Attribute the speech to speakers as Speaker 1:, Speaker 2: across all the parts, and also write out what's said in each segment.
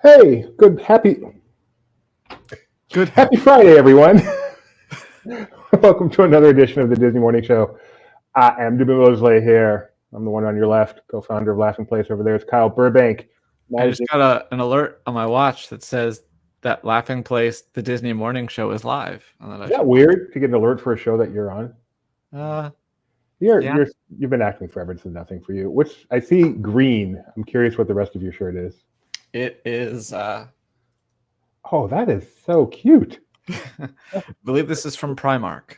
Speaker 1: Hey, happy Friday, everyone. Welcome to another edition of the Disney Morning Show. I am Dubin Mosley here. I'm the one on your left, co-founder of Laughing Place. Over there is Kyle Burbank.
Speaker 2: I just got an alert on my watch that says that Laughing Place, the Disney Morning Show, is live.
Speaker 1: Is that weird to get an alert for a show that you're on? You've been acting forever. This is nothing for you. Which I see green. I'm curious what the rest of your shirt is.
Speaker 2: It is.
Speaker 1: Oh, that is so cute.
Speaker 2: I believe this is from Primark.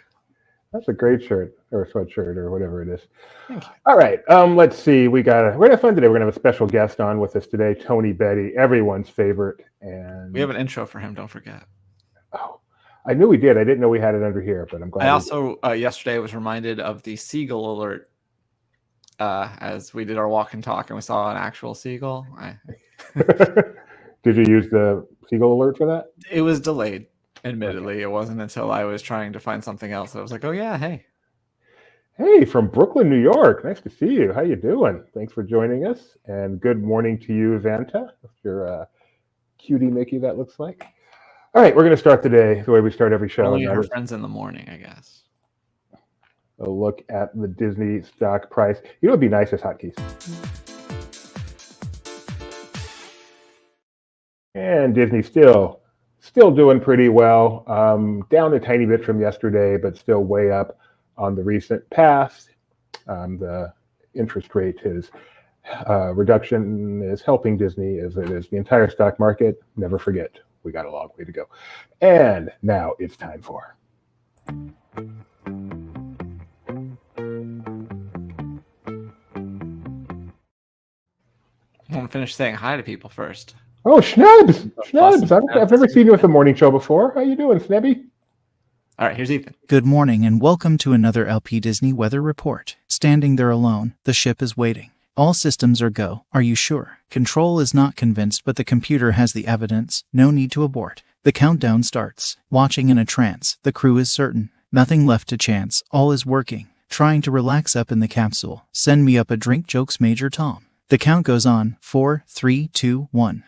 Speaker 1: That's a great shirt or sweatshirt or whatever it is. Thank you. All right. Let's see. We're gonna have fun today. We're gonna have a special guest on with us today, Tony Betty, everyone's favorite. And
Speaker 2: we have an intro for him. Don't forget.
Speaker 1: Oh, I knew we did. I didn't know we had it under here, but I'm glad.
Speaker 2: I also yesterday was reminded of the seagull alert as we did our walk and talk, and we saw an actual seagull.
Speaker 1: Did you use the seagull alert for that?
Speaker 2: It was delayed. Admittedly, okay. It wasn't until I was trying to find something else that I was like, "Oh yeah,
Speaker 1: hey, from Brooklyn, New York. Nice to see you. How you doing? Thanks for joining us, and good morning to you, Vanta. Your cutie Mickey, that looks like. All right, we're going to start the day the way we start every show.
Speaker 2: Only her friends in the morning, I guess.
Speaker 1: A look at the Disney stock price. You know, it'd be nice as hotkeys. And Disney still doing pretty well. Down a tiny bit from yesterday, but still way up on the recent past. The interest rate reduction is helping Disney as it is the entire stock market. Never forget, we got a long way to go. And now it's time for.
Speaker 2: I want to finish saying hi to people first.
Speaker 1: Oh, Schnebs! I've never seen you at the morning show before. How you doing, Snebby?
Speaker 2: All right, here's Ethan.
Speaker 3: Good morning and welcome to another LP Disney weather report. Standing there alone, the ship is waiting. All systems are go. Are you sure? Control is not convinced, but the computer has the evidence. No need to abort. The countdown starts. Watching in a trance, the crew is certain. Nothing left to chance. All is working. Trying to relax up in the capsule. Send me up a drink, jokes Major Tom. The count goes on. 4, 3, 2, 1.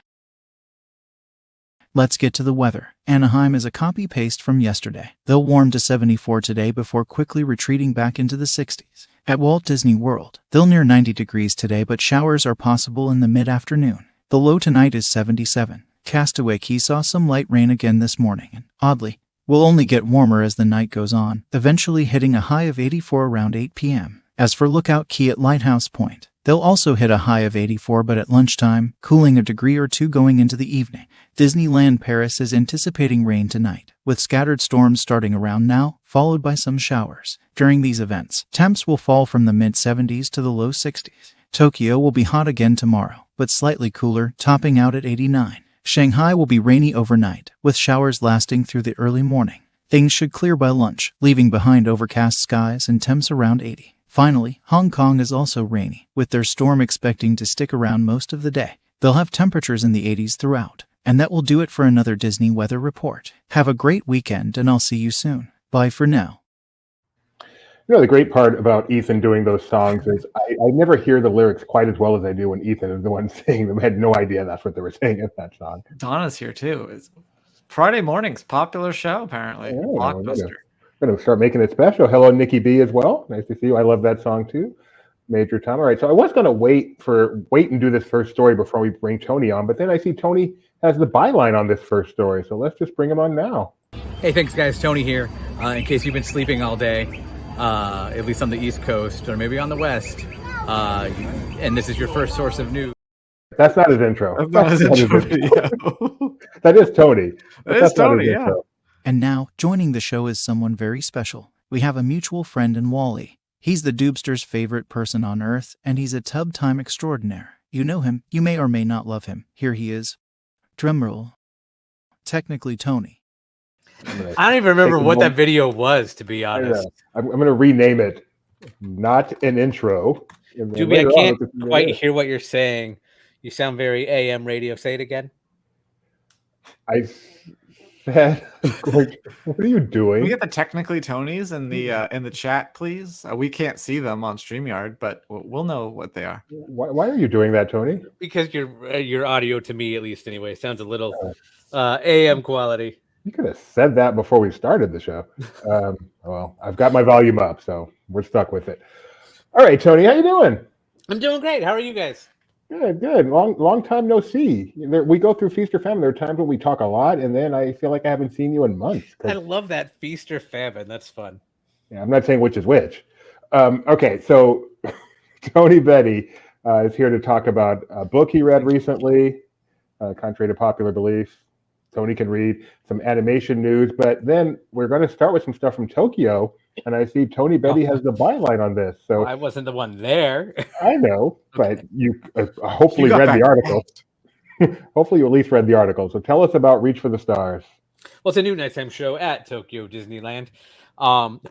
Speaker 3: Let's get to the weather. Anaheim is a copy-paste from yesterday. They'll warm to 74 today before quickly retreating back into the 60s. At Walt Disney World, they'll near 90 degrees today, but showers are possible in the mid-afternoon. The low tonight is 77. Castaway Cay saw some light rain again this morning, and oddly, will only get warmer as the night goes on, eventually hitting a high of 84 around 8 p.m. As for Lookout Cay at Lighthouse Point, they'll also hit a high of 84, but at lunchtime, cooling a degree or two going into the evening. Disneyland Paris is anticipating rain tonight, with scattered storms starting around now, followed by some showers. During these events, temps will fall from the mid-70s to the low 60s. Tokyo will be hot again tomorrow, but slightly cooler, topping out at 89. Shanghai will be rainy overnight, with showers lasting through the early morning. Things should clear by lunch, leaving behind overcast skies and temps around 80. Finally, Hong Kong is also rainy, with their storm expecting to stick around most of the day. They'll have temperatures in the 80s throughout. And that will do it for another Disney weather report. Have a great weekend, and I'll see you soon. Bye for now.
Speaker 1: You know, the great part about Ethan doing those songs is I never hear the lyrics quite as well as I do when Ethan is the one singing them. I had no idea that's what they were saying in that song.
Speaker 2: Donna's here, too. It's Friday morning's popular show, apparently. Blockbuster.
Speaker 1: I'm going to start making it special. Hello, Nikki B as well. Nice to see you. I love that song, too. Major Tom. All right, so I was going to wait and do this first story before we bring Tony on, but then I see Tony has the byline on this first story, so let's just bring him on now.
Speaker 4: Hey, thanks guys, Tony here. In case you've been sleeping all day, at least on the East Coast or maybe on the West, and this is your first source of news.
Speaker 1: That's not his intro.
Speaker 2: That's not his intro video.
Speaker 1: That is Tony.
Speaker 2: That is Tony, yeah.
Speaker 3: And now, joining the show is someone very special. We have a mutual friend in Wally. He's the Doobster's favorite person on Earth, and he's a tub time extraordinaire. You know him, you may or may not love him. Here he is. Drumroll. Technically Tony.
Speaker 4: I don't even remember what that video was, to be honest.
Speaker 1: I'm going to rename it Not an Intro.
Speaker 4: Doobie, I can't quite hear what you're saying. You sound very AM radio. Say it again.
Speaker 1: I said, what are you
Speaker 2: Can
Speaker 1: doing?
Speaker 2: we get the technically Tonys in the chat, please? We can't see them on StreamYard, but we'll know what they are.
Speaker 1: Why are you doing that, Tony?
Speaker 5: Because your audio, to me at least anyway, sounds a little AM quality.
Speaker 1: You could have said that before we started the show. Well, I've got my volume up, so we're stuck with it. All right, Tony, how you doing?
Speaker 5: I'm doing great. How are you guys?
Speaker 1: Good. Long time no see. We go through Feast or Famine. There are times when we talk a lot, and then I feel like I haven't seen you in months.
Speaker 5: I love that feast or famine. That's fun.
Speaker 1: Yeah, I'm not saying which is which. Okay, so Tony Betty is here to talk about a book he read recently, contrary to popular belief. Tony can read some animation news, but then we're going to start with some stuff from Tokyo, and I see Tony Betty has the byline on this. So
Speaker 5: well, I wasn't the one there.
Speaker 1: I know, but you hopefully
Speaker 2: You got
Speaker 1: read
Speaker 2: back
Speaker 1: the article. Hopefully you at least read the article. So tell us about Reach for the Stars.
Speaker 5: Well, it's a new nighttime show at Tokyo Disneyland,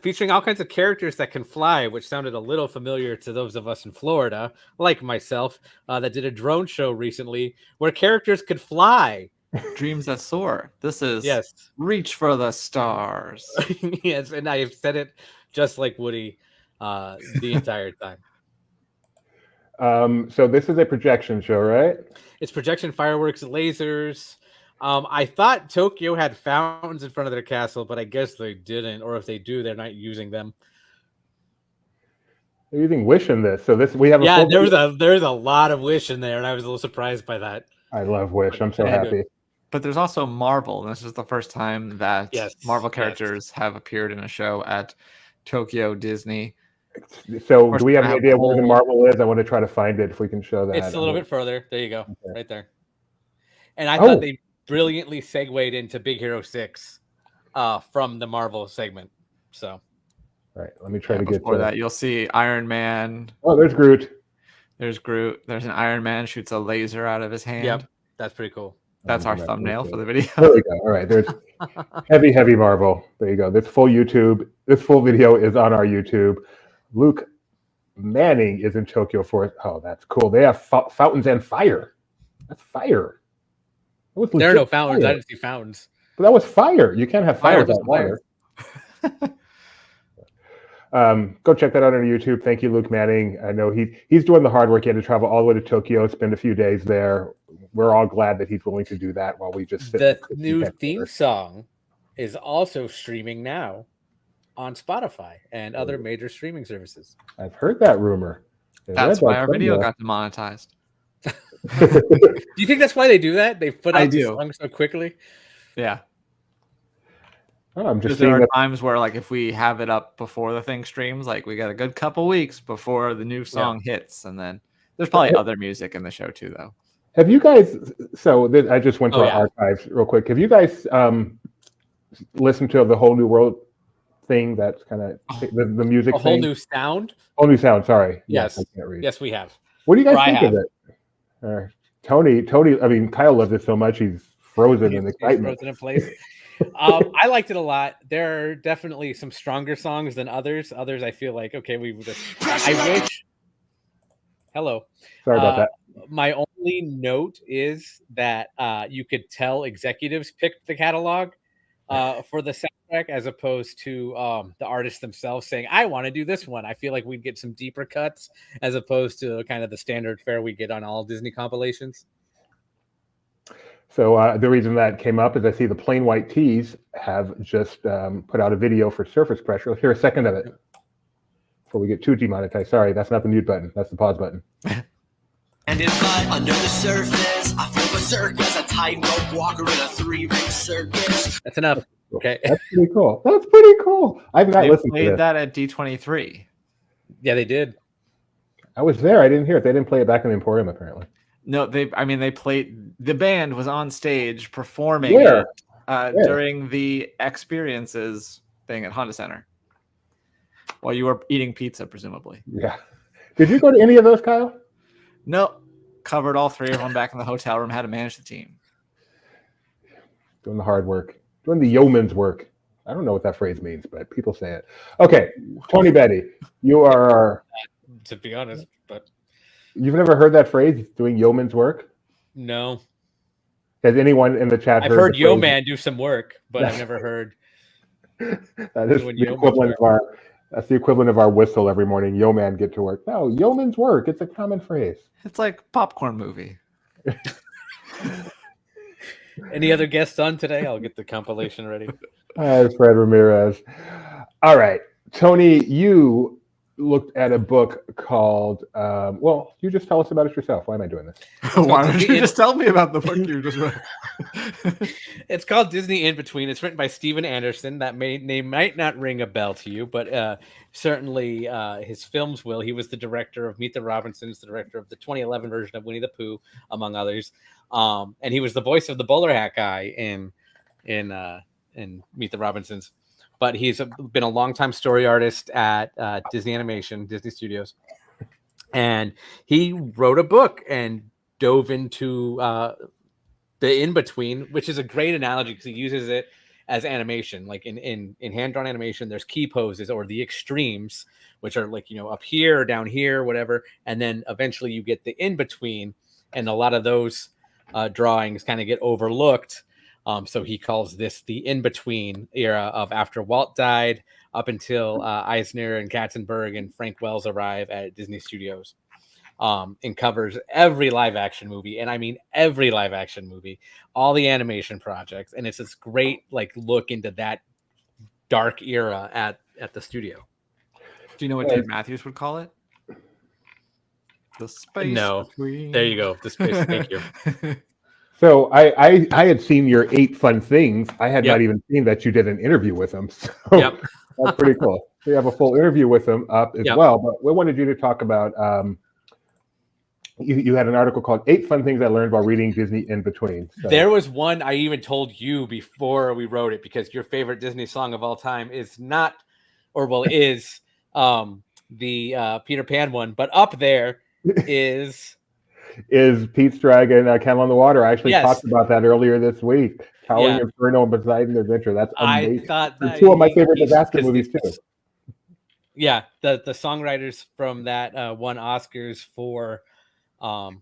Speaker 5: featuring all kinds of characters that can fly, which sounded a little familiar to those of us in Florida, like myself, that did a drone show recently where characters could fly.
Speaker 2: Dreams that soar. This is
Speaker 5: Yes.
Speaker 2: Reach for the Stars.
Speaker 5: Yes, and I've said it just like Woody the entire time.
Speaker 1: So this is a projection show, right?
Speaker 5: It's projection, fireworks, lasers. I thought Tokyo had fountains in front of their castle, but I guess they didn't. Or if they do, they're not using them.
Speaker 1: They're using Wish in this. So this we have.
Speaker 5: Yeah, there's a lot of Wish in there, and I was a little surprised by that.
Speaker 1: I love Wish. I'm so happy.
Speaker 2: But there's also Marvel. And this is the first time that
Speaker 5: Yes,
Speaker 2: Marvel characters have appeared in a show at Tokyo Disney.
Speaker 1: So do we have an idea where the Marvel is? I want to try to find it if we can show that.
Speaker 5: It's a little bit further. There you go. Okay. Right there. And I thought they brilliantly segued into Big Hero 6 from the Marvel segment. So,
Speaker 1: all right, let me try to get
Speaker 2: to that. You'll see Iron Man.
Speaker 1: Oh, there's Groot.
Speaker 2: There's Groot. There's an Iron Man shoots a laser out of his hand.
Speaker 5: Yep, that's pretty cool.
Speaker 2: That's our thumbnail for the video.
Speaker 1: There we go. All right, there's heavy Marvel. There you go. This full video is on our YouTube. Luke Manning is in Tokyo for. Oh, that's cool. They have fountains and fire. That's fire.
Speaker 5: There are no fountains. Fire. I didn't see fountains.
Speaker 1: But that was fire. You can't have fire without water. Go check that out on YouTube. Thank you, Luke Manning. I know he's doing the hard work. He had to travel all the way to Tokyo, spend a few days there. We're all glad that he's willing to do that while we just sit.
Speaker 5: The new theme song is also streaming now on Spotify and other major streaming services.
Speaker 1: I've heard that rumor.
Speaker 2: That's why our video got demonetized.
Speaker 5: Do you think that's why they do that? They put out these songs so quickly?
Speaker 2: Yeah.
Speaker 1: Oh, I'm just
Speaker 2: there are times where, like, if we have it up before the thing streams, like, we got a good couple weeks before the new song hits, and then there's probably other music in the show too, though.
Speaker 1: Have you guys? I just went to our archives real quick. Have you guys listened to the Whole New World thing? That's kind of the music.
Speaker 5: Whole New Sound.
Speaker 1: Whole New Sound. Sorry.
Speaker 5: Yes. Yes, we have.
Speaker 1: What do you guys think of it? Tony. I mean, Kyle loves it so much he's frozen in excitement.
Speaker 5: Frozen in place. I liked it a lot. There are definitely some stronger songs than others. Others, I feel like, okay, I wish. Hello.
Speaker 1: Sorry about that.
Speaker 5: My only note is that you could tell executives picked the catalog for the soundtrack as opposed to the artists themselves saying, I want to do this one. I feel like we'd get some deeper cuts as opposed to kind of the standard fare we get on all Disney compilations.
Speaker 1: So the reason that came up is I see the Plain White Tees have just put out a video for Surface Pressure. Let's hear a second of it before we get too demonetized. Sorry, that's not the mute button. That's the pause button.
Speaker 6: And if I under the surface, I flip a circus, a tightrope walker in a 3-ring circus.
Speaker 5: That's enough. Okay.
Speaker 1: That's pretty cool. That's pretty cool. I've not listened to
Speaker 2: played that at D23.
Speaker 5: Yeah, they did.
Speaker 1: I was there. I didn't hear it. They didn't play it back in the Emporium, apparently.
Speaker 2: No, they played. The band was on stage performing it during the experiences thing at Honda Center while you were eating pizza, presumably.
Speaker 1: Yeah. Did you go to any of those, Kyle?
Speaker 2: No. Covered all three of them back in the hotel room. Had to manage the team.
Speaker 1: Doing the hard work. Doing the yeoman's work. I don't know what that phrase means, but people say it. Okay, Tony Betty, you are.
Speaker 5: To be honest, but
Speaker 1: you've never heard that phrase, doing yeoman's work?
Speaker 5: No.
Speaker 1: Has anyone in the chat
Speaker 5: I've heard
Speaker 1: the
Speaker 5: Yo
Speaker 1: phrase-
Speaker 5: Man do some work, but I've never heard.
Speaker 1: That is
Speaker 5: doing
Speaker 1: the
Speaker 5: yeoman's
Speaker 1: equivalent of our. That's the equivalent of our whistle every morning. Yo man, get to work. No, yeoman's work. It's a common phrase.
Speaker 2: It's like popcorn movie.
Speaker 5: Any other guests on today? I'll get the compilation ready.
Speaker 1: Fred Ramirez. All right, Tony, you looked at a book called. Well, you just tell us about it yourself. Why am I doing this?
Speaker 2: Why don't you just tell me about the book you just read?
Speaker 5: It's called Disney In Between. It's written by Steven Anderson. That name might not ring a bell to you, but certainly his films will. He was the director of Meet the Robinsons, the director of the 2011 version of Winnie the Pooh, among others. And he was the voice of the bowler hat guy in Meet the Robinsons. But he's been a longtime story artist at Disney Animation, Disney Studios. And he wrote a book and dove into the in-between, which is a great analogy because he uses it as animation. Like in hand-drawn animation, there's key poses or the extremes, which are like, up here or down here, whatever. And then eventually you get the in-between. And a lot of those drawings kind of get overlooked. So he calls this the in-between era of after Walt died up until Eisner and Katzenberg and Frank Wells arrive at Disney Studios. And covers every live action movie. And I mean, every live action movie, all the animation projects. And it's this great look into that dark era at the studio.
Speaker 2: Do you know what Dave Matthews would call it? The space between.
Speaker 5: There you go. The space. Thank you.
Speaker 1: So I had seen your 8 fun things. I had not even seen that you did an interview with him. So that's pretty cool. So you have a full interview with him up as well. But we wanted you to talk about, you had an article called 8 Fun Things I Learned While Reading Disney In Between. So.
Speaker 5: There was one I even told you before we wrote it, because your favorite Disney song of all time is not, or well, is the Peter Pan one. But up there is
Speaker 1: Pete's Dragon, Candle on the Water. I actually talked about that earlier this week. Towering Inferno and Poseidon Adventure. That's amazing.
Speaker 5: I thought that
Speaker 1: 2 of my favorite disaster movies too.
Speaker 5: Yeah, the songwriters from that won Oscars for, or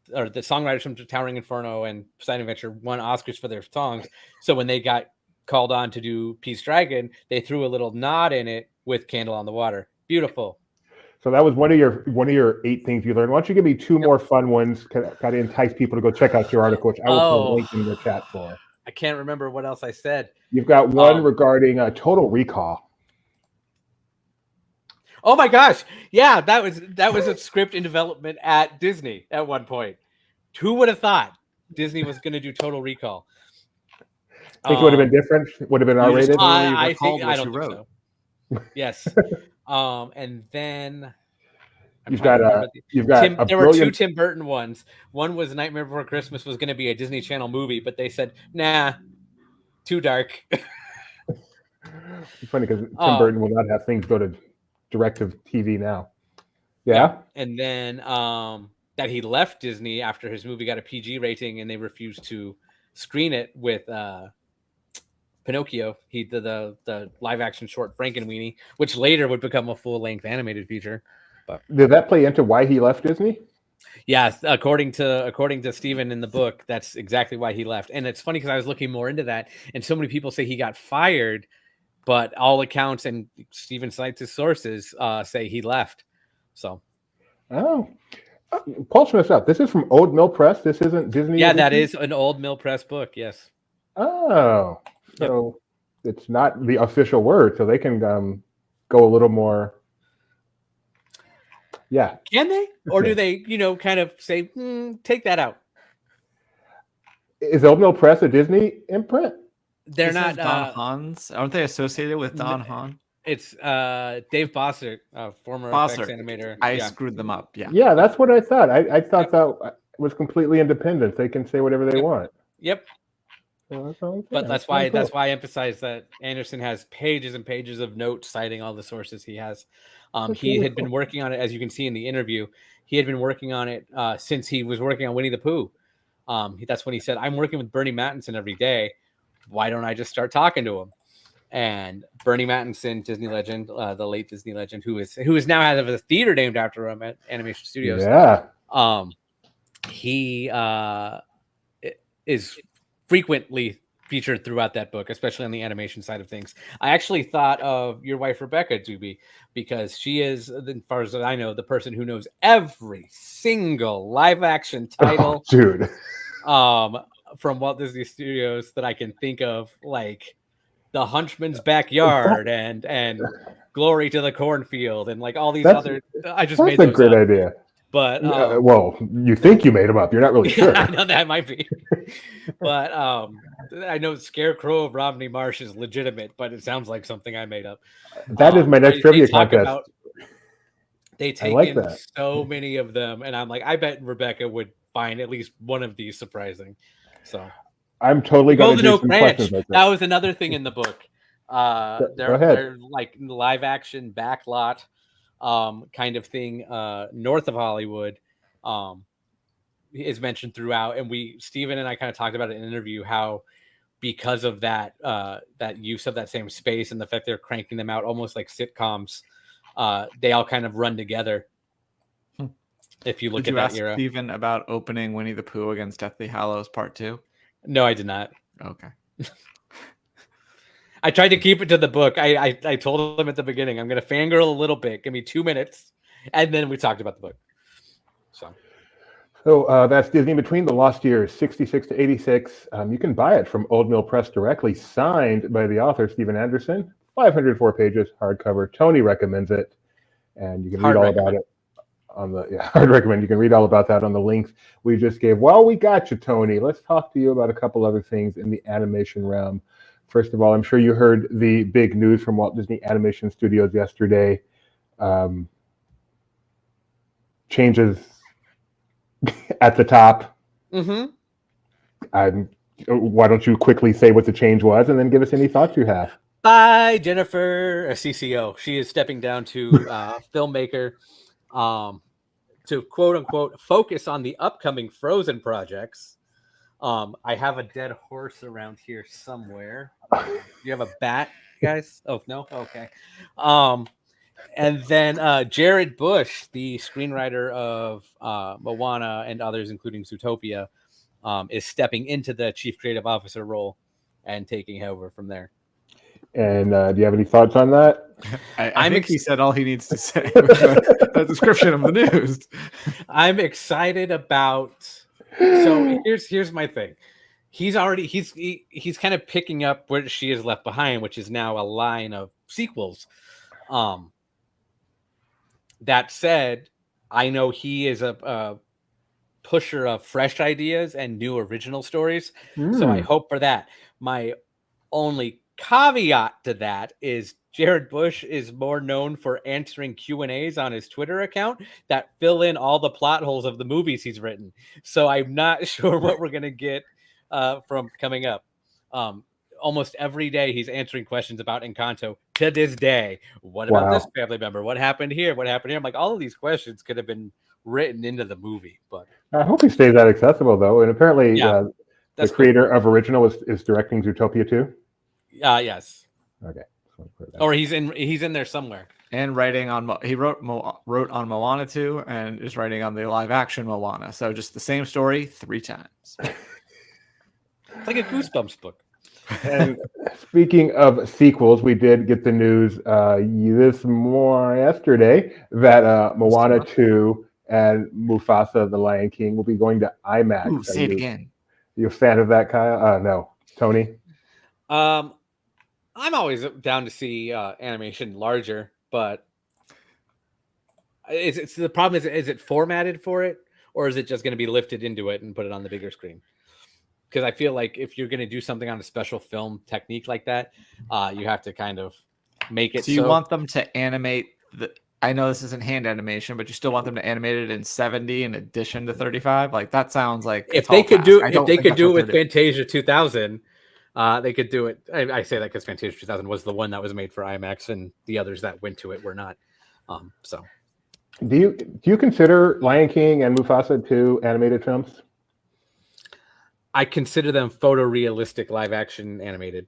Speaker 5: the songwriters from Towering Inferno and Poseidon Adventure won Oscars for their songs. So when they got called on to do Pete's Dragon, they threw a little nod in it with Candle on the Water. Beautiful.
Speaker 1: So that was one of your 8 things you learned. Why don't you give me 2 more fun ones? Kind of entice people to go check out your article, which I will put a link in the chat for.
Speaker 5: I can't remember what else I said.
Speaker 1: You've got one regarding Total Recall.
Speaker 5: Oh my gosh! Yeah, that was a script in development at Disney at one point. Who would have thought Disney was going to do Total Recall?
Speaker 1: Think it would have been different? Would have been R-rated?
Speaker 5: I don't think so. Yes. And then there were 2 Tim Burton ones. One was Nightmare Before Christmas was going to be a Disney Channel movie, but they said, nah, too dark.
Speaker 1: It's funny because Tim Burton will not have things go to directive TV now. Yeah.
Speaker 5: And then that he left Disney after his movie got a PG rating and they refused to screen it with Pinocchio. He did the live action short Frankenweenie, which later would become a full length animated feature. But
Speaker 1: did that play into why he left Disney?
Speaker 5: Yes, according to Steven in the book, that's exactly why he left. And it's funny because I was looking more into that, and so many people say he got fired, but all accounts and Steven cites his sources say he left. So,
Speaker 1: pulsing us up. This is from Old Mill Press. This isn't Disney.
Speaker 5: Yeah, that is an Old Mill Press book. Yes.
Speaker 1: Oh, so it's not the official word, so they can go a little more. Yeah.
Speaker 5: Can they? Or do they, kind of say, take that out?
Speaker 1: Is Old Mill Press a Disney imprint?
Speaker 5: They're not.
Speaker 2: Don Hahn's? Aren't they associated with Don Hahn?
Speaker 5: It's Dave Bossert, former FX animator.
Speaker 2: I screwed them up. Yeah.
Speaker 1: Yeah, that's what I thought. I thought that was completely independent. They can say whatever they want.
Speaker 5: Yep. But that's why I emphasize that Anderson has pages and pages of notes citing all the sources he has. He had been working on it, as you can see in the interview. He had been working on it since he was working on Winnie the Pooh. That's when he said, "I'm working with Bernie Mattinson every day. Why don't I just start talking to him?" And Bernie Mattinson, Disney legend, the late Disney legend, who is now has a theater named after him at Animation Studios.
Speaker 1: Yeah.
Speaker 5: He is frequently featured throughout that book, especially on the animation side of things. I actually thought of your wife Rebecca, Doobie, because she is, as far as I know, the person who knows every single live action title,
Speaker 1: dude,
Speaker 5: from Walt Disney Studios that I can think of, like The Hunchman's Backyard and Glory to the Cornfield and like all these other. I just made
Speaker 1: that's a
Speaker 5: those
Speaker 1: great
Speaker 5: up.
Speaker 1: idea.
Speaker 5: But
Speaker 1: well, you think you made them up. You're not really sure.
Speaker 5: I know that might be. But I know Scarecrow of Romney Marsh is legitimate, but it sounds like something I made up.
Speaker 1: That is my next trivia contest.
Speaker 5: They take in so many of them, and I'm like, I bet Rebecca would find at least one of these surprising. So
Speaker 1: I'm totally going to do some questions like
Speaker 5: that was another thing in the book. They're like live action backlot kind of thing north of Hollywood is mentioned throughout, and Steven and I kind of talked about it in an interview how because of that that use of that same space and the fact they're cranking them out almost like sitcoms, they all kind of run together. If you look at that era.
Speaker 2: Steven about opening Winnie the Pooh against Deathly Hallows Part 2?
Speaker 5: No, I did not.
Speaker 2: Okay.
Speaker 5: I tried to keep it to the book. I told him at the beginning, I'm going to fangirl a little bit. Give me 2 minutes. And then we talked about the book.
Speaker 1: So that's Disney Between the Lost Years, 66 to 86. You can buy it from Old Mill Press directly, signed by the author, Steven Anderson. 504 pages, hardcover. Tony recommends it. And you can read all about it on the, I'd recommend you can read all about that on the links we just gave. Well, we got you, Tony. Let's talk to you about a couple other things in the animation realm. First of all, I'm sure you heard the big news from Walt Disney Animation Studios yesterday. Changes at the top.
Speaker 5: Mm-hmm.
Speaker 1: Why don't you quickly say what the change was and then give us any thoughts you have?
Speaker 5: Bye, Jennifer, CCO. She is stepping down to filmmaker to quote unquote focus on the upcoming Frozen projects. I have a dead horse around here somewhere. You have a bat, guys? Oh, no? Okay. And then Jared Bush, the screenwriter of Moana and others, including Zootopia, is stepping into the chief creative officer role and taking over from there.
Speaker 1: And do you have any thoughts on that?
Speaker 2: I think he said all he needs to say with the description of the news.
Speaker 5: I'm excited about. So here's my thing. He's kind of picking up where She Is Left Behind, which is now a line of sequels. That said, I know he is a pusher of fresh ideas and new original stories. So I hope for that. My only caveat to that is Jared Bush is more known for answering Q&As on his Twitter account that fill in all the plot holes of the movies he's written. So I'm not sure what we're going to get from coming up. Almost every day he's answering questions about Encanto to this day. What about this family member? What happened here? What happened here? I'm like, all of these questions could have been written into the movie. But
Speaker 1: I hope he stays that accessible, though. And apparently the creator of Original is directing Zootopia too.
Speaker 5: Yes.
Speaker 1: Okay.
Speaker 5: Or he's in there somewhere.
Speaker 2: And writing on he wrote on Moana 2 and is writing on the live action Moana. So just the same story 3 times.
Speaker 5: It's like a Goosebumps book.
Speaker 1: And speaking of sequels, we did get the news yesterday that Moana 2 and Mufasa the Lion King will be going to IMAX.
Speaker 2: Ooh, say it again.
Speaker 1: You a fan of that, Kyle? No. Tony?
Speaker 5: I'm always down to see animation larger, but the problem is it formatted for it, or is it just going to be lifted into it and put it on the bigger screen? Because I feel like if you're going to do something on a special film technique like that, you have to kind of make it.
Speaker 2: So you want them to animate I know this isn't hand animation, but you still want them to animate it in 70 in addition to 35. Like that sounds like
Speaker 5: if they could do it with Fantasia 2000. They could do it. I say that because Fantasia 2000 was the one that was made for IMAX, and the others that went to it were not. So,
Speaker 1: do you consider Lion King and Mufasa 2 animated films?
Speaker 5: I consider them photorealistic live action animated.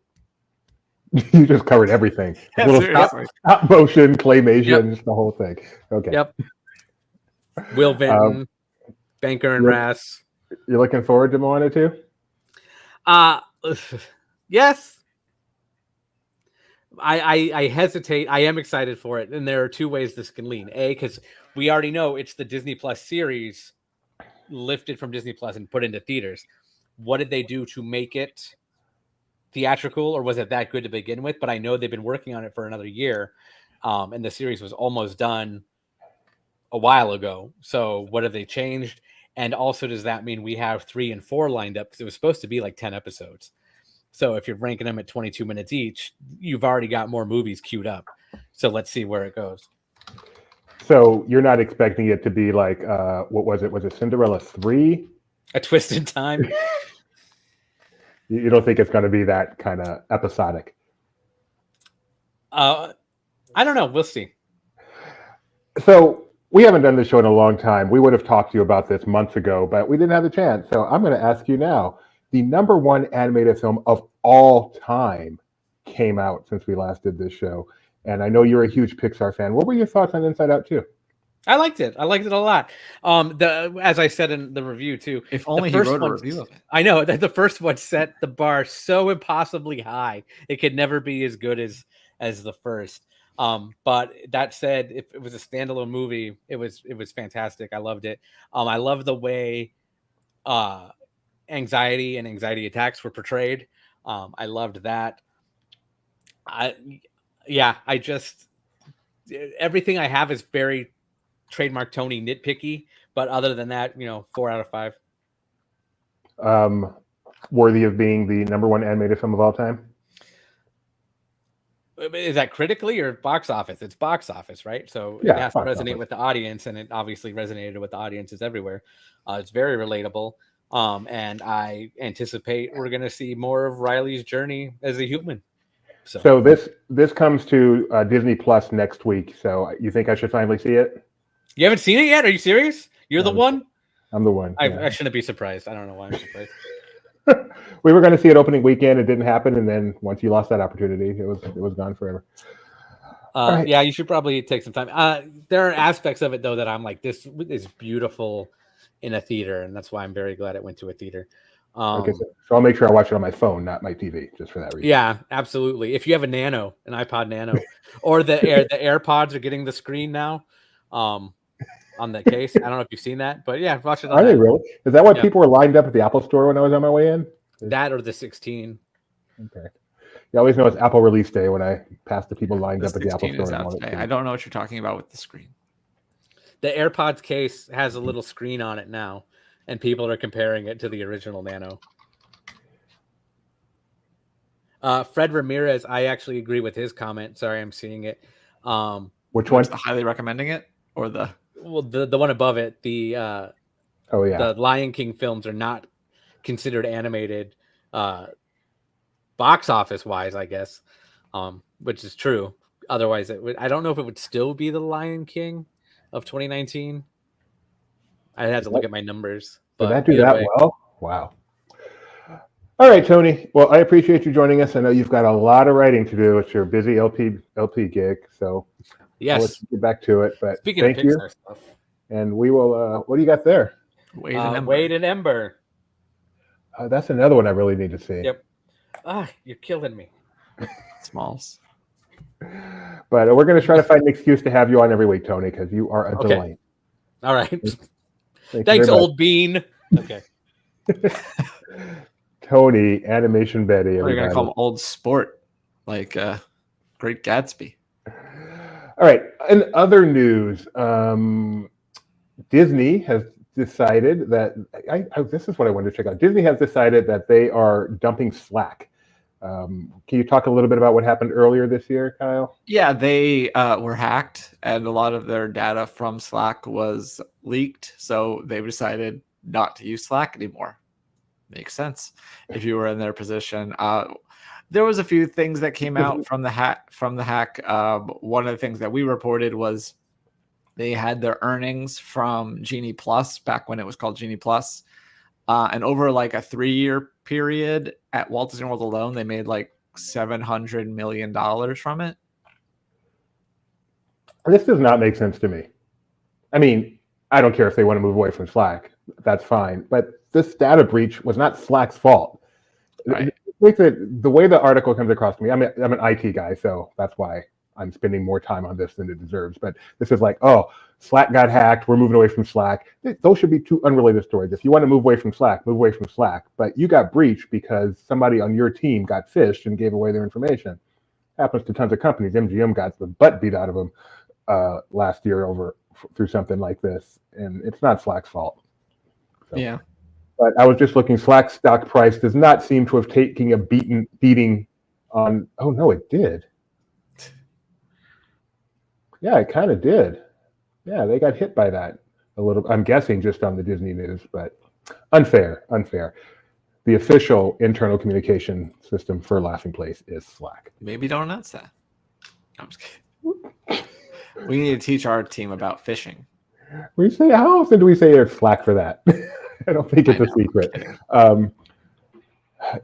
Speaker 1: You just covered everything.
Speaker 2: Yeah,
Speaker 1: stop motion, claymation, the whole thing. Okay.
Speaker 5: Yep. Will Vinton, Banker and Rass.
Speaker 1: You're looking forward to Moana 2?
Speaker 5: Yes. I hesitate. I am excited for it, and there are two ways this can lean. A, because we already know it's the Disney Plus series lifted from Disney Plus and put into theaters. What did they do to make it theatrical, or was it that good to begin with? But I know they've been working on it for another year, and the series was almost done a while ago. So what have they changed? And also, does that mean we have 3 and 4 lined up? Because it was supposed to be like 10 episodes. So if you're ranking them at 22 minutes each, you've already got more movies queued up. So let's see where it goes.
Speaker 1: So you're not expecting it to be like, what was it? Was it Cinderella 3?
Speaker 5: A Twist in Time?
Speaker 1: You don't think it's going to be that kind of episodic?
Speaker 5: I don't know. We'll see.
Speaker 1: So we haven't done this show in a long time. We would have talked to you about this months ago, but we didn't have the chance. So I'm going to ask you now. The #1 animated film of all time came out since we last did this show. And I know you're a huge Pixar fan. What were your thoughts on Inside Out 2?
Speaker 5: I liked it. I liked it a lot. As I said in the review too,
Speaker 2: if only he wrote a review of it.
Speaker 5: I know that the first one set the bar so impossibly high. It could never be as good as the first. But that said, if it was a standalone movie, it was fantastic. I loved it. I love the way anxiety and anxiety attacks were portrayed. I loved that. I just everything I have is very trademark Tony nitpicky, but other than that, 4 out of 5.
Speaker 1: Worthy of being the #1 animated film of all time?
Speaker 5: Is that critically or box office? It's box office, right? So
Speaker 1: yeah,
Speaker 5: it has to resonate with the audience, and it obviously resonated with the audiences everywhere. It's very relatable. And I anticipate we're going to see more of Riley's journey as a human.
Speaker 1: So this comes to Disney Plus next week. So you think I should finally see it?
Speaker 5: You haven't seen it yet? Are you serious? You're the one?
Speaker 1: I'm the one.
Speaker 5: I shouldn't be surprised. I don't know why I'm surprised.
Speaker 1: We were going to see it opening weekend. It didn't happen, and then once you lost that opportunity, it was gone forever.
Speaker 5: Right. Yeah, you should probably take some time. There are aspects of it though that I'm like, this is beautiful in a theater, and that's why I'm very glad it went to a theater.
Speaker 1: Okay, so I'll make sure I watch it on my phone, not my TV, just for that reason.
Speaker 5: Yeah, absolutely. If you have an iPod Nano, or the AirPods are getting the screen now on the case. I don't know if you've seen that, but yeah, watch it.
Speaker 1: Are they really? Is that why people were lined up at the Apple Store when I was on my way in?
Speaker 5: That or the 16.
Speaker 1: Okay. You always know it's Apple release day when I pass the people lined up at the Apple Store.
Speaker 2: I don't know what you're talking about with the screen.
Speaker 5: The AirPods case has a little screen on it now, and people are comparing it to the original Nano. Fred Ramirez, I actually agree with his comment. Sorry, I'm seeing it.
Speaker 1: Which one?
Speaker 2: Highly recommending it, or the
Speaker 5: one above it? The the Lion King films are not considered animated, box office wise, I guess, which is true. Otherwise, I don't know if it would still be the Lion King of 2019. I'd have to look at my numbers.
Speaker 1: Did that do that well? Wow. All right, Tony. Well, I appreciate you joining us. I know you've got a lot of writing to do. It's your busy LP gig, so
Speaker 5: yes,
Speaker 1: let's get back to it. But
Speaker 5: speaking
Speaker 1: thank
Speaker 5: of
Speaker 1: you,
Speaker 5: Pixar stuff,
Speaker 1: and we will. What do you got there?
Speaker 2: Wade and
Speaker 5: Ember.
Speaker 1: That's another one I really need to see.
Speaker 5: Yep. You're killing me.
Speaker 2: Smalls.
Speaker 1: But we're going to try to find an excuse to have you on every week, Tony, because you are a delight.
Speaker 5: All right. Thanks, old bean. Okay.
Speaker 1: Tony, Animation Betty.
Speaker 2: You're going to call him Old Sport, like Great Gatsby.
Speaker 1: All right. In other news, Disney has decided that this is what I wanted to check out. Disney has decided that they are dumping Slack. Can you talk a little bit about what happened earlier this year, Kyle?
Speaker 2: Yeah, they were hacked, and a lot of their data from Slack was leaked. So they decided not to use Slack anymore. Makes sense if you were in their position. There was a few things that came out from the hack. One of the things that we reported was they had their earnings from Genie Plus back when it was called Genie Plus. And over like a 3-year period at Walt Disney World alone, they made like $700 million from it.
Speaker 1: This does not make sense to me. I mean, I don't care if they want to move away from Slack. That's fine. But this data breach was not Slack's fault.
Speaker 2: Right.
Speaker 1: The way the article comes across to me, I'm an IT guy, so that's why I'm spending more time on this than it deserves. But this is like, oh, Slack got hacked. We're moving away from Slack. Those should be two unrelated stories. If you want to move away from Slack, move away from Slack. But you got breached because somebody on your team got phished and gave away their information. Happens to tons of companies. MGM got the butt beat out of them last year through something like this, and it's not Slack's fault. So.
Speaker 2: Yeah.
Speaker 1: But I was just looking. Slack stock price does not seem to have taken a beating on. Oh no, it did. Yeah, it kind of did. Yeah, they got hit by that a little. I'm guessing just on the Disney news, but unfair. The official internal communication system for Laughing Place is Slack.
Speaker 2: Maybe don't announce that. I'm just kidding. We need to teach our team about phishing.
Speaker 1: How often do we say it's Slack for that? I don't think it's a secret.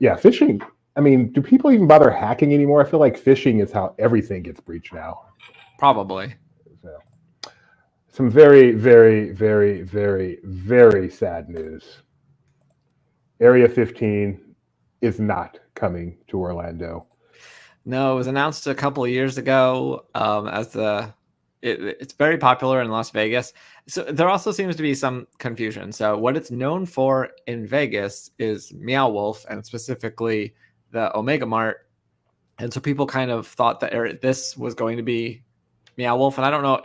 Speaker 1: Yeah, phishing. I mean, do people even bother hacking anymore? I feel like phishing is how everything gets breached now.
Speaker 2: Probably.
Speaker 1: So, some very, very, very, very, very sad news. Area 15 is not coming to Orlando.
Speaker 2: No, it was announced a couple of years ago it's very popular in Las Vegas. So there also seems to be some confusion. So what it's known for in Vegas is Meow Wolf, and specifically the Omega Mart. And so people kind of thought that this was going to be Meow Wolf. And I don't know.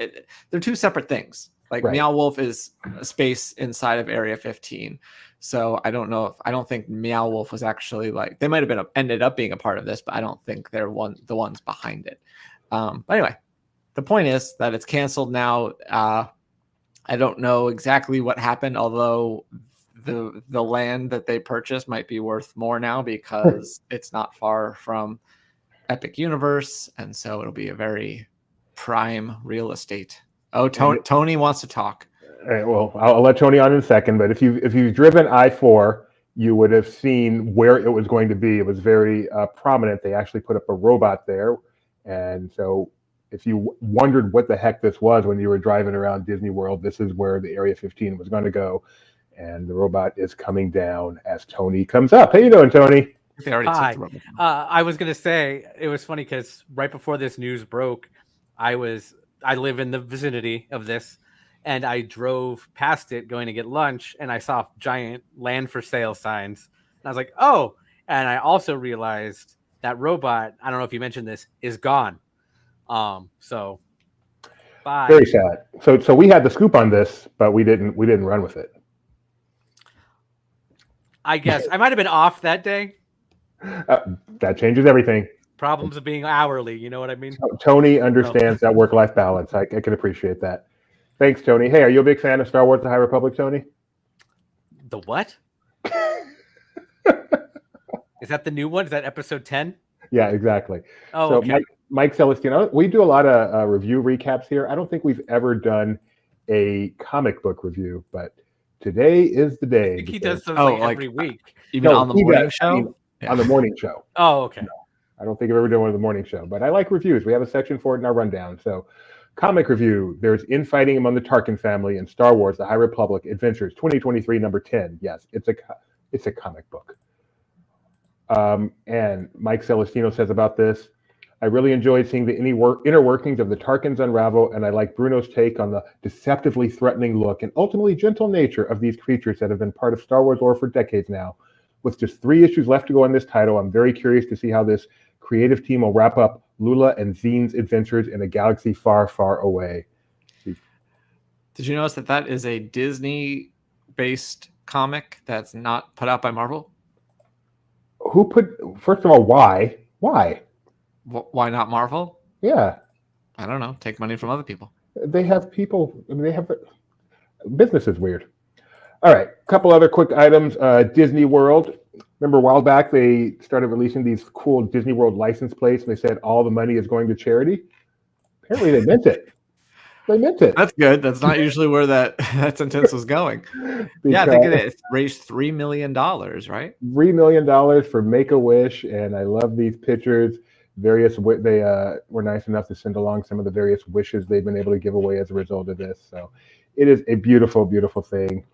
Speaker 2: They're two separate things. Like right. Meow Wolf is a space inside of Area 15. So I don't think Meow Wolf was actually they might have ended up being a part of this, but I don't think they're the ones behind it. But anyway, the point is that it's canceled now. I don't know exactly what happened, although the land that they purchased might be worth more now because it's not far from Epic Universe, and so it'll be a very prime real estate. Oh, Tony wants to talk.
Speaker 1: All right, well, I'll let Tony on in a second, but if you've driven I-4, you would have seen where it was going to be. It was very prominent. They actually put up a robot there, and so if you wondered what the heck this was when you were driving around Disney World, this is where the Area 15 was going to go, and the robot is coming down as Tony comes up. How you doing, Tony?
Speaker 5: Hi. I was going to say, it was funny because right before this news broke, I live in the vicinity of this, and I drove past it going to get lunch, and I saw giant land for sale signs. And I was like, oh, and I also realized that robot, I don't know if you mentioned this, is gone. So bye.
Speaker 1: Very sad. So we had the scoop on this, but we didn't run with it.
Speaker 5: I guess I might have been off that day.
Speaker 1: That changes everything.
Speaker 5: Problems of being hourly, you know what I mean?
Speaker 1: Tony understands that work-life balance. I can appreciate that. Thanks, Tony. Hey, are you a big fan of Star Wars: The High Republic, Tony?
Speaker 5: The what? Is that the new one? Is that episode 10?
Speaker 1: Yeah, exactly.
Speaker 5: Oh,
Speaker 1: so
Speaker 5: okay.
Speaker 1: Mike Celestino, we do a lot of review recaps here. I don't think we've ever done a comic book review, but today is the day.
Speaker 5: I think he does those every week.
Speaker 2: Even on the morning show?
Speaker 1: On the morning show.
Speaker 5: Oh, okay.
Speaker 1: No, I don't think I've ever done one of the morning show, but I like reviews. We have a section for it in our rundown. So, comic review. There's infighting among the Tarkin family in Star Wars: The High Republic Adventures 2023 number 10. Yes, it's a comic book. And Mike Celestino says about this, I really enjoyed seeing the inner workings of the Tarkins unravel, and I like Bruno's take on the deceptively threatening look and ultimately gentle nature of these creatures that have been part of Star Wars lore for decades now. With just 3 issues left to go on this title, I'm very curious to see how this creative team will wrap up Lula and Zine's adventures in a galaxy far, far away.
Speaker 2: Did you notice that is a Disney-based comic that's not put out by Marvel?
Speaker 1: First of all, why? Why?
Speaker 2: Why not Marvel?
Speaker 1: Yeah.
Speaker 2: I don't know. Take money from other people.
Speaker 1: They have people. I mean, business is weird. All right. A couple other quick items. Disney World. Remember a while back, they started releasing these cool Disney World license plates, and they said all the money is going to charity. Apparently they meant it. They meant it.
Speaker 2: That's good. That's not usually where that sentence was going. Yeah, I think it raised $3 million, right?
Speaker 1: $3 million for Make-A-Wish, and I love these pictures. They were nice enough to send along some of the various wishes they've been able to give away as a result of this. So it is a beautiful, beautiful thing.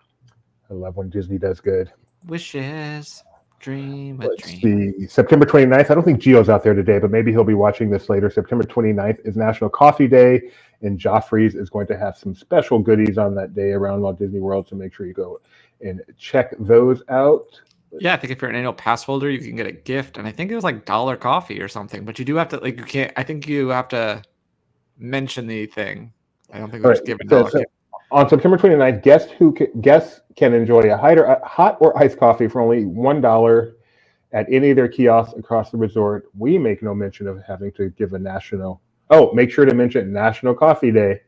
Speaker 1: I love when Disney does good.
Speaker 2: Wishes. Dream a
Speaker 1: Let's
Speaker 2: dream.
Speaker 1: see. September 29th. I don't think Gio's out there today, but maybe he'll be watching this later. September 29th is National Coffee Day, and Joffrey's is going to have some special goodies on that day around Walt Disney World, so make sure you go and check those out.
Speaker 2: Yeah, I think if you're an annual pass holder, you can get a gift, and I think it was like $1 coffee or something. But you do have to you can't. I think you have to mention the thing. I don't think they're just giving $1 gift.
Speaker 1: On September 29th, guests can enjoy a hot or iced coffee for only $1 at any of their kiosks across the resort. We make no mention of having to give a national. Oh, make sure to mention National Coffee Day.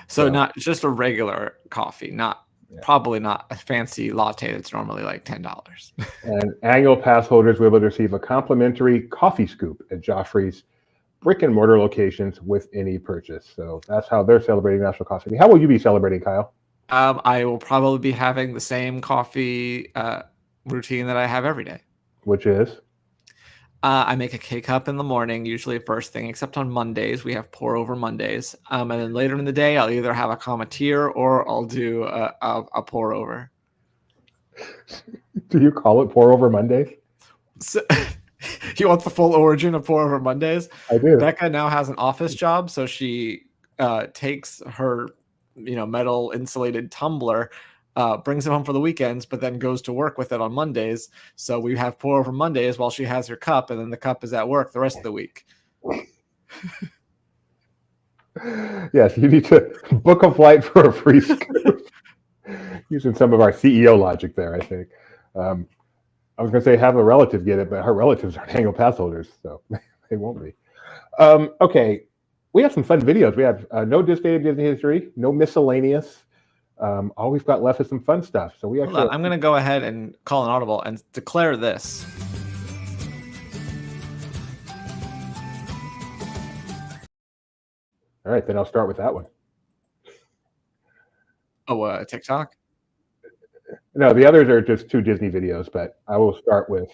Speaker 2: So not just a regular coffee, probably not a fancy latte that's normally like $10.
Speaker 1: And annual pass holders will be able to receive a complimentary coffee scoop at Joffrey's brick and mortar locations with any purchase. So that's how they're celebrating National Coffee Day. How will you be celebrating, Kyle?
Speaker 2: I will probably be having the same coffee routine that I have every day.
Speaker 1: Which is?
Speaker 2: I make a K-cup in the morning, usually first thing, except on Mondays. We have pour over Mondays. And then later in the day, I'll either have a commandeer or I'll do a pour over.
Speaker 1: Do you call it pour over Mondays?
Speaker 2: So, you want the full origin of pour over Mondays?
Speaker 1: I do.
Speaker 2: Becca now has an office job, so she takes her metal insulated tumbler, brings it home for the weekends, but then goes to work with it on Mondays. So we have pour over Mondays while she has her cup, and then the cup is at work the rest of the week.
Speaker 1: Yes, you need to book a flight for a free scoop. Using some of our CEO logic there, I think. I was going to say have a relative get it, but her relatives aren't annual pass holders, so they won't be. Okay, we have some fun videos. We have no Disney history, no miscellaneous. All we've got left is some fun stuff. So I'm
Speaker 2: going to go ahead and call an audible and declare this.
Speaker 1: All right, then I'll start with that one.
Speaker 2: Oh, TikTok?
Speaker 1: No, the others are just 2 Disney videos, but I will start with.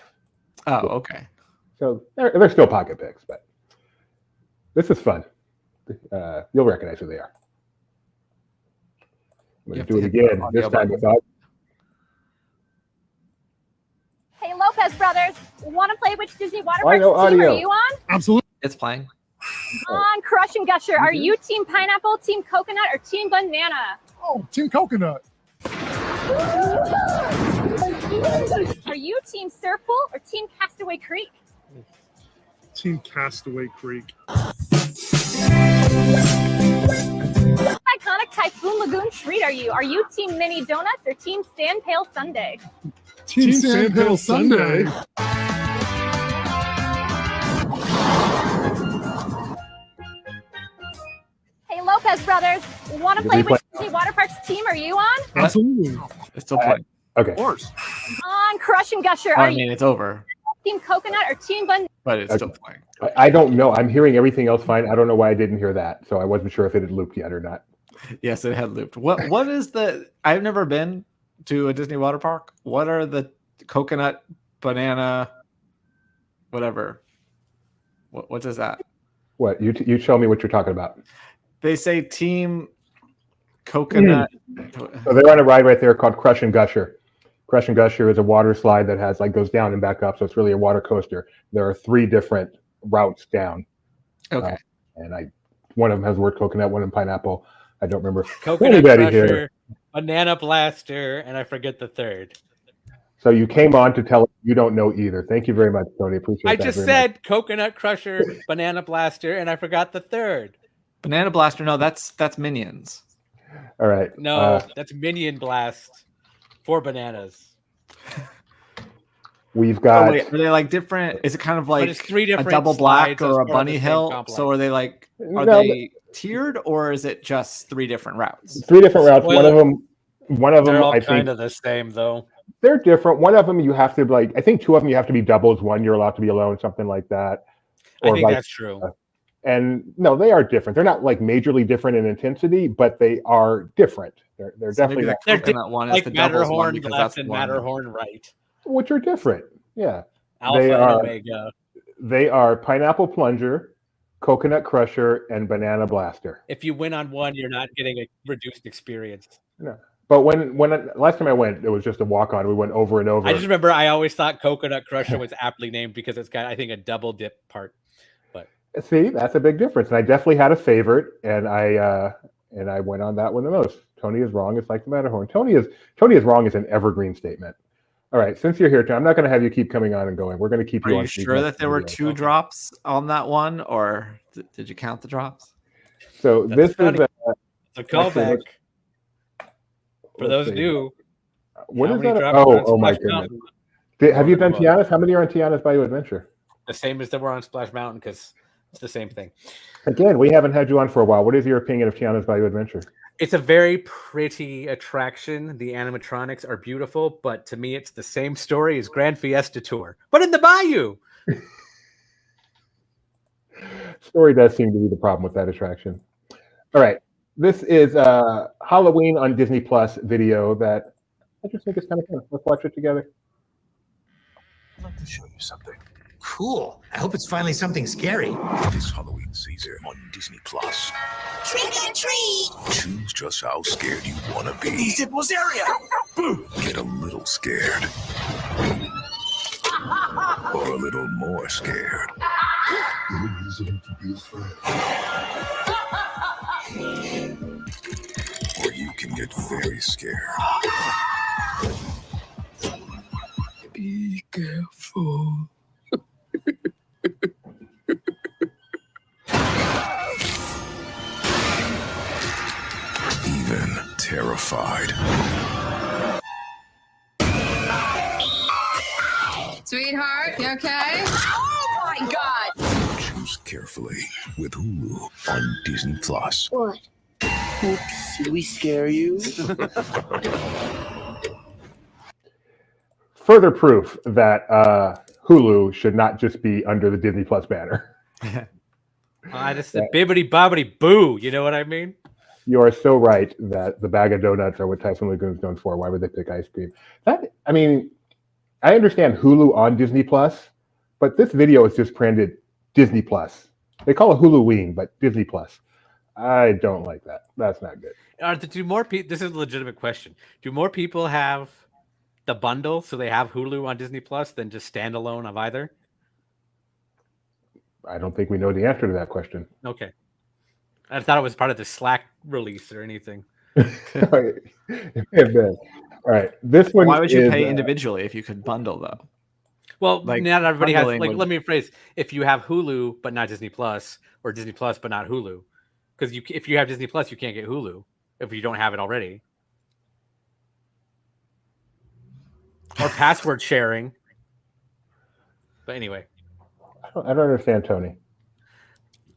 Speaker 2: Oh, okay.
Speaker 1: So they're still pocket picks, but this is fun. You'll recognize who they are. I'm going to do it again, this time without.
Speaker 7: Hey, Lopez brothers, want to play which Disney water parks team are you on?
Speaker 8: Absolutely.
Speaker 2: It's playing.
Speaker 7: On Crush and Gusher, are you Team Pineapple, Team Coconut, or Team Banana?
Speaker 8: Oh, Team Coconut.
Speaker 7: Are you Team Surfpool or Team Castaway Creek?
Speaker 8: Team Castaway Creek.
Speaker 7: Iconic Typhoon Lagoon treat are you? Are you Team Mini Donuts or Team Sandpail Sundae?
Speaker 8: Team Sandpail Sundae.
Speaker 7: Hey, Lopez brothers, want to play which Disney water parks team are you on?
Speaker 8: Absolutely.
Speaker 2: It's still playing.
Speaker 1: Okay.
Speaker 8: Of course.
Speaker 7: On Crush and Gusher,
Speaker 2: I mean, it's over.
Speaker 7: Team Coconut or Team Banana?
Speaker 2: But it's still playing.
Speaker 1: I don't know. I'm hearing everything else fine. I don't know why I didn't hear that. So I wasn't sure if it had looped yet or not.
Speaker 2: Yes, it had looped. What is I've never been to a Disney water park. What are the coconut, banana, whatever? What is that?
Speaker 1: What? You show me what you're talking about.
Speaker 2: They say Team Coconut.
Speaker 1: So they're on a ride right there called Crush and Gusher. Crush and Gusher is a water slide that has goes down and back up. So it's really a water coaster. There are 3 different routes down.
Speaker 2: Okay.
Speaker 1: And one of them has the word coconut, one in pineapple. I don't remember.
Speaker 5: Coconut Crusher, Banana Blaster, and I forget the third.
Speaker 1: So you came on to tell us you don't know either. Thank you very much, Tony. Appreciate that.
Speaker 5: I just said Coconut Crusher, Banana Blaster, and I forgot the third.
Speaker 2: Banana Blaster. No, that's Minions.
Speaker 1: All right.
Speaker 5: No, that's Minion Blast for bananas.
Speaker 1: We've got.
Speaker 2: Oh, wait, are they different? Is it kind of like
Speaker 5: it's 3 different
Speaker 2: a double black
Speaker 5: slides
Speaker 2: or a bunny hill?
Speaker 5: complex.
Speaker 2: So are they they tiered, or is it just 3 different routes?
Speaker 1: 3 different routes. One of them.
Speaker 5: They're all
Speaker 1: I
Speaker 5: kind
Speaker 1: think,
Speaker 5: of the same, though.
Speaker 1: They're different. One of them you have to I think 2 of them you have to be doubles. One you're allowed to be alone, something like that.
Speaker 5: I think that's true.
Speaker 1: And no, they are different. They're not majorly different in intensity, but they are different. They're definitely
Speaker 2: maybe the coconut one is the doubles one because that's
Speaker 5: and
Speaker 2: one.
Speaker 5: Matterhorn right.
Speaker 1: Which are different. Yeah.
Speaker 5: Alpha and Omega.
Speaker 1: They are Pineapple Plunger, Coconut Crusher, and Banana Blaster.
Speaker 5: If you win on one, you're not getting a reduced experience.
Speaker 1: No. But last time I went, it was just a walk on. We went over and over.
Speaker 5: I just remember I always thought Coconut Crusher was aptly named because it's got, I think, a double dip part. But
Speaker 1: see, that's a big difference. And I definitely had a favorite, and I went on that one the most. Tony is wrong. It's like the Matterhorn. Tony is wrong is an evergreen statement. All right, since you're here, Tom, I'm not going to have you keep coming on and going. We're going to keep you on.
Speaker 2: Are you sure that there were 2 drops on that one, or did you count the drops?
Speaker 1: So this is
Speaker 5: a callback. For those new,
Speaker 1: what is that? Oh my goodness! Have you done Tiana's? How many are on Tiana's Bayou Adventure?
Speaker 5: The same as that were on Splash Mountain, because it's the same thing.
Speaker 1: Again, we haven't had you on for a while. What is your opinion of Tiana's Bayou Adventure?
Speaker 5: It's a very pretty attraction. The animatronics are beautiful, but to me, it's the same story as Grand Fiesta Tour, but in the Bayou.
Speaker 1: Story does seem to be the problem with that attraction. All right. This is Halloween on Disney Plus video that I just think is kind of fun. Let's watch it together.
Speaker 9: I'd like to show you something. Cool. I hope it's finally something scary.
Speaker 10: This Halloween season on Disney Plus.
Speaker 6: Trick or treat!
Speaker 10: Choose just how scared you want to be.
Speaker 9: Zippos area!
Speaker 10: Get a little scared. Or a little more scared. Or you can get very scared.
Speaker 9: Be careful.
Speaker 10: Even terrified.
Speaker 11: Sweetheart, you okay? Oh my God!
Speaker 10: Choose carefully with Hulu on Disney Plus.
Speaker 11: What?
Speaker 6: Oops, did we scare you?
Speaker 1: Further proof that Hulu should not just be under the Disney Plus banner.
Speaker 5: I just said bibbity bobbity boo. You know what I mean?
Speaker 1: You are so right that the bag of donuts are what Tyson Lagoon's known for. Why would they pick ice cream? I understand Hulu on Disney Plus, but this video is just branded Disney Plus. They call it Huluween, but Disney Plus. I don't like that. That's not good.
Speaker 5: Do more people? This is a legitimate question. Do more people have the bundle so they have Hulu on Disney Plus than just standalone of either?
Speaker 1: I don't think we know the answer to that question.
Speaker 5: Okay. I thought it was part of the Slack release or anything.
Speaker 1: It may have been. All right. This one.
Speaker 2: Why would you pay individually if you could bundle, though?
Speaker 5: Well,
Speaker 2: Like,
Speaker 5: not everybody has. Like,
Speaker 2: bundling
Speaker 5: let me rephrase: if you have Hulu but not Disney Plus, or Disney Plus but not Hulu, because if you have Disney Plus, you can't get Hulu if you don't have it already. Or password sharing. But anyway,
Speaker 1: I don't understand, Tony.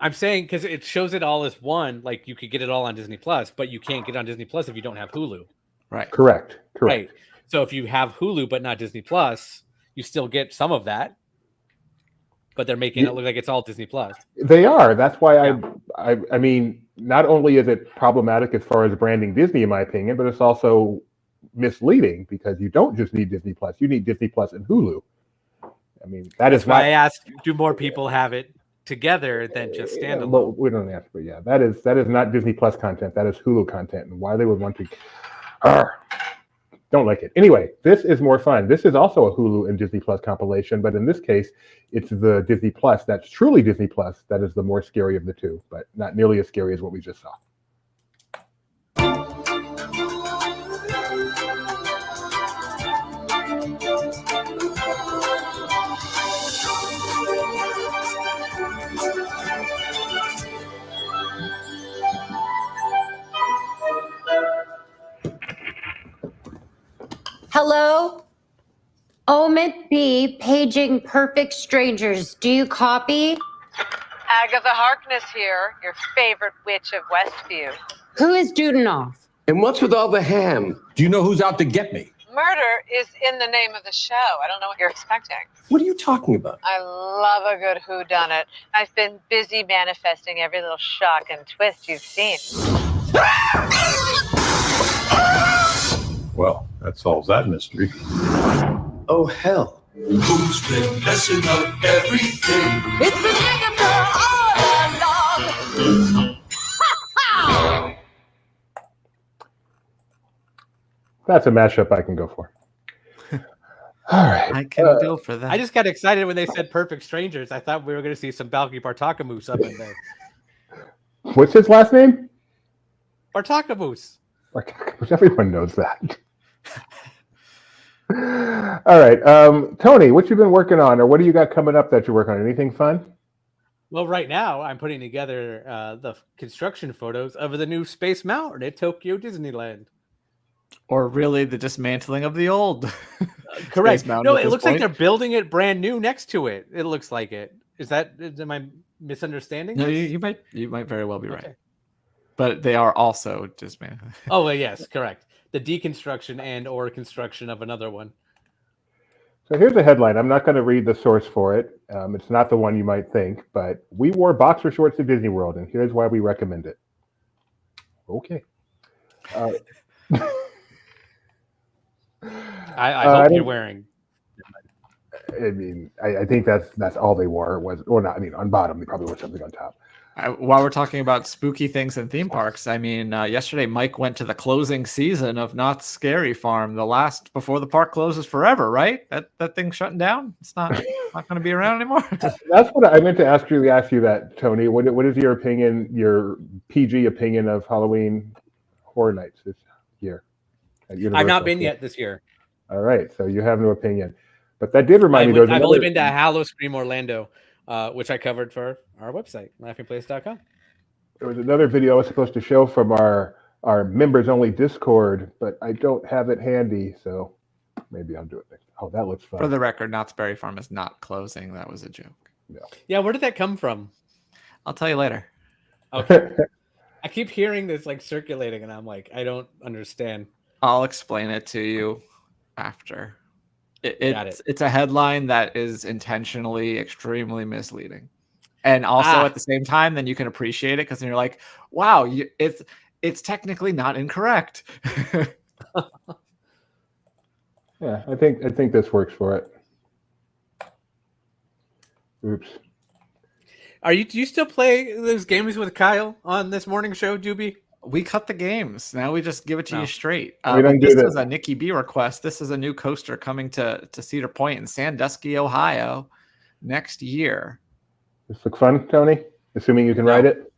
Speaker 5: I'm saying because it shows it all as one. Like you could get it all on Disney Plus, but you can't get it on Disney Plus if you don't have Hulu.
Speaker 2: Right.
Speaker 1: Correct.
Speaker 5: Right. So if you have Hulu but not Disney Plus, you still get some of that. But they're making it look like it's all Disney Plus.
Speaker 1: They are. That's why I mean, not only is it problematic as far as branding Disney, in my opinion, but it's also misleading because you don't just need Disney Plus. You need Disney Plus and Hulu. I mean, that's
Speaker 5: why I asked, do more people have it together than just standalone?
Speaker 1: Well, we don't ask, but yeah, that is not Disney Plus content. That is Hulu content, and why they would want to don't like it. Anyway, this is more fun. This is also a Hulu and Disney Plus compilation, but in this case, it's the Disney Plus that's truly Disney Plus that is the more scary of the two, but not nearly as scary as what we just saw.
Speaker 12: Hello? Omit B, paging perfect strangers. Do you copy?
Speaker 13: Agatha Harkness here, your favorite witch of Westview.
Speaker 12: Who is Dudenoff?
Speaker 14: And what's with all the ham? Do you know who's out to get me?
Speaker 13: Murder is in the name of the show. I don't know what you're expecting.
Speaker 14: What are you talking about?
Speaker 13: I love a good whodunit. I've been busy manifesting every little shock and twist you've seen.
Speaker 15: Well, that solves that mystery.
Speaker 14: Oh, hell.
Speaker 6: Who's been messing up everything?
Speaker 11: It's been Agatha all along.
Speaker 1: That's a mashup I can go for. All right.
Speaker 2: I can go for that.
Speaker 5: I just got excited when they said Perfect Strangers. I thought we were going to see some Balky Bartakamoose up in there.
Speaker 1: What's his last name?
Speaker 5: Bartakamoose.
Speaker 1: Everyone knows that. All right. Tony, what you been working on, or what do you got coming up that you're working on? Anything fun?
Speaker 5: Well, right now I'm putting together the construction photos of the new Space Mountain at Tokyo Disneyland.
Speaker 2: Or really the dismantling of the old.
Speaker 5: Correct. No, it looks like they're building it brand new next to it. It looks like it. Am I misunderstanding?
Speaker 2: No,
Speaker 5: this?
Speaker 2: you might very well be right. But they are also dismantling.
Speaker 5: Oh, well, yes, correct. The deconstruction and or construction of another one.
Speaker 1: So here's a headline. I'm not going to read the source for it. It's not the one you might think, but we wore boxer shorts to Disney World, and here's why we recommend it. Okay.
Speaker 5: I hope you're wearing.
Speaker 1: I mean, I think that's all they wore or not. I mean, on bottom they probably wore something on top.
Speaker 2: While we're talking about spooky things in theme parks, I mean, yesterday Mike went to the closing season of Knott's Scary Farm, the last before the park closes forever, right? That thing's shutting down. It's not going to be around anymore.
Speaker 1: That's what I meant to ask you that, Tony. What is your opinion, your PG opinion of Halloween Horror Nights this year?
Speaker 5: I've not been yet this year.
Speaker 1: All right, so you have no opinion, but that did remind me.
Speaker 5: I've only been to Halloween Orlando, which I covered for our website, laughingplace.com.
Speaker 1: There was another video I was supposed to show from our members only Discord, but I don't have it handy, so maybe I'll do it next. Oh, that looks fun.
Speaker 2: For the record, Knott's Berry Farm is not closing. That was a joke.
Speaker 5: Yeah, where did that come from?
Speaker 2: I'll tell you later.
Speaker 5: Okay. I keep hearing this like circulating, and I'm like, I don't understand.
Speaker 2: I'll explain it to you after. It's a headline that is intentionally extremely misleading, and also at the same time, then you can appreciate it because then you're like, "Wow, it's technically not incorrect."
Speaker 1: Yeah, I think this works for it. Oops.
Speaker 5: Do you still play those games with Kyle on this morning show, Doobie?
Speaker 2: We cut the games. Now we just give it to you straight.
Speaker 1: This
Speaker 2: is a Nikki B request. This is a new coaster coming to Cedar Point in Sandusky, Ohio next year.
Speaker 1: This look fun, Tony? Assuming you can ride it?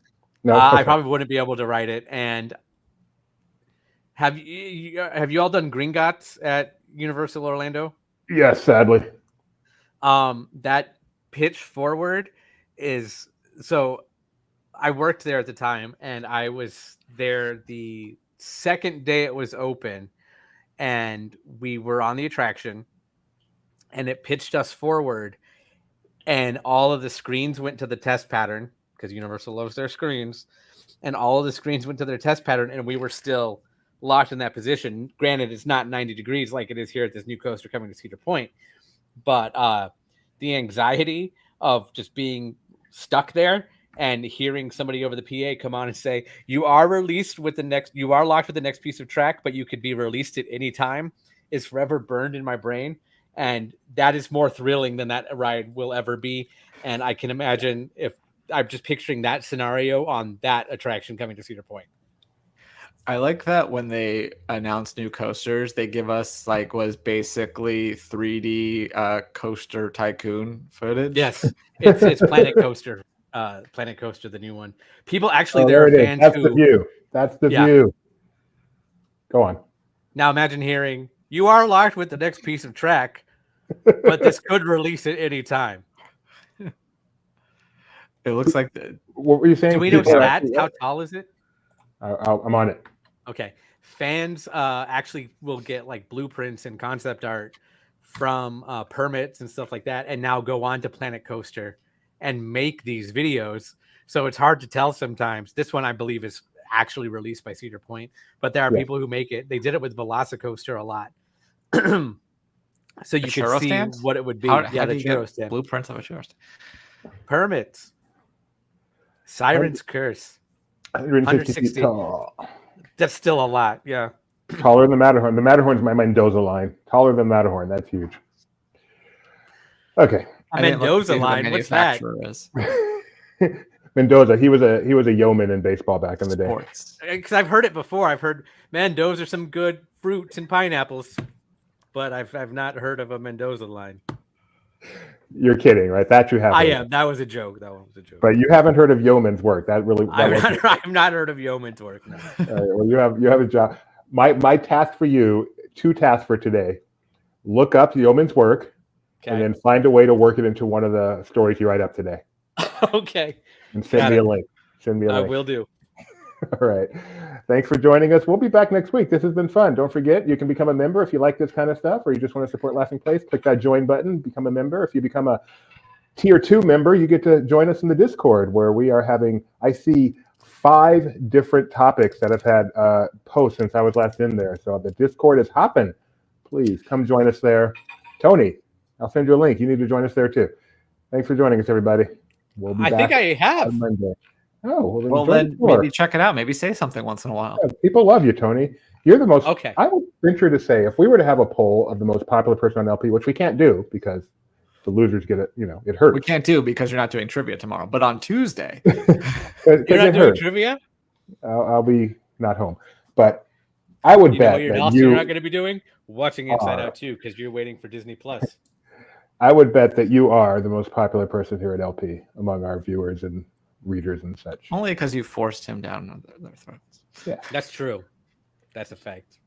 Speaker 1: No,
Speaker 5: I probably wouldn't be able to ride it. And have you all done Gringotts at Universal Orlando?
Speaker 1: Yes, sadly.
Speaker 5: That pitch forward is so. I worked there at the time, and I was there the second day it was open, and we were on the attraction, and it pitched us forward, and all of the screens went to the test pattern because Universal loves their screens, and all of the screens went to their test pattern, and we were still locked in that position. Granted, it's not 90 degrees like it is here at this new coaster coming to Cedar Point, but the anxiety of just being stuck there and hearing somebody over the PA come on and say, you are locked with the next piece of track, but you could be released at any time, is forever burned in my brain. And that is more thrilling than that ride will ever be. And I can imagine if I'm just picturing that scenario on that attraction coming to Cedar Point.
Speaker 2: I like that when they announce new coasters, they give us like was basically 3D coaster tycoon footage.
Speaker 5: Yes, it's Planet Coaster. Planet Coaster, the new one. People actually, there are fans
Speaker 1: That's the view. That's the view. Go on.
Speaker 5: Now imagine hearing, you are locked with the next piece of track, but this could release at any time.
Speaker 2: It looks like
Speaker 1: what were you saying?
Speaker 5: Do we know stats? How tall is it?
Speaker 1: I'm on it.
Speaker 5: Okay. Fans actually will get like blueprints and concept art from permits and stuff like that, and now go on to Planet Coaster and make these videos. So it's hard to tell sometimes. This one, I believe, is actually released by Cedar Point, but there are people who make it. They did it with Velocicoaster a lot. So you can see what it would be.
Speaker 2: How
Speaker 5: the
Speaker 2: do you
Speaker 5: churro
Speaker 2: get
Speaker 5: stand.
Speaker 2: blueprints of a churro stand?
Speaker 5: Permits. Siren's Curse.
Speaker 1: 150 feet tall.
Speaker 5: That's still a lot, yeah.
Speaker 1: Taller than the Matterhorn. The Matterhorn's my Mendoza line. Taller than Matterhorn. That's huge. Okay.
Speaker 5: Mendoza line. What's that?
Speaker 1: Mendoza. He was a yeoman in baseball back in the day.
Speaker 5: Because I've heard it before. I've heard, man, those are some good fruits and pineapples, but I've not heard of a Mendoza line.
Speaker 1: You're kidding, right? That you have.
Speaker 5: I am. That was a joke. That one was a joke.
Speaker 1: But you haven't heard of Yeoman's work. I've
Speaker 5: not heard of Yeoman's work. No.
Speaker 1: All right, well, you have a job. My task for you, 2 tasks for today. Look up Yeoman's work, and then find a way to work it into one of the stories you write up today.
Speaker 5: Okay.
Speaker 1: And send me a link. Send me a link.
Speaker 5: I will do.
Speaker 1: All right. Thanks for joining us. We'll be back next week. This has been fun. Don't forget, you can become a member if you like this kind of stuff, or you just want to support Laughing Place. Click that join button, become a member. If you become a tier 2 member, you get to join us in the Discord, where we are having, I see 5 different topics that have had posts since I was last in there. So the Discord is hopping. Please come join us there. Tony, I'll send you a link. You need to join us there too. Thanks for joining us, everybody. We'll be back.
Speaker 5: I think I have.
Speaker 1: On Monday. Oh,
Speaker 2: well then maybe check it out. Maybe say something once in a while.
Speaker 1: Yeah, people love you, Tony. You're the most.
Speaker 5: Okay.
Speaker 1: I would venture to say, if we were to have a poll of the most popular person on LP, which we can't do because the losers get it, it hurts.
Speaker 2: We can't do because you're not doing trivia tomorrow. But on Tuesday,
Speaker 5: you're not doing trivia.
Speaker 1: I'll be not home, but I would bet
Speaker 5: you're
Speaker 1: that
Speaker 5: you're not going to be doing watching Inside Out 2 because you're waiting for Disney Plus.
Speaker 1: I would bet that you are the most popular person here at LP among our viewers and readers and such.
Speaker 2: Only because you forced him down their throats.
Speaker 1: Yeah,
Speaker 5: that's true. That's a fact.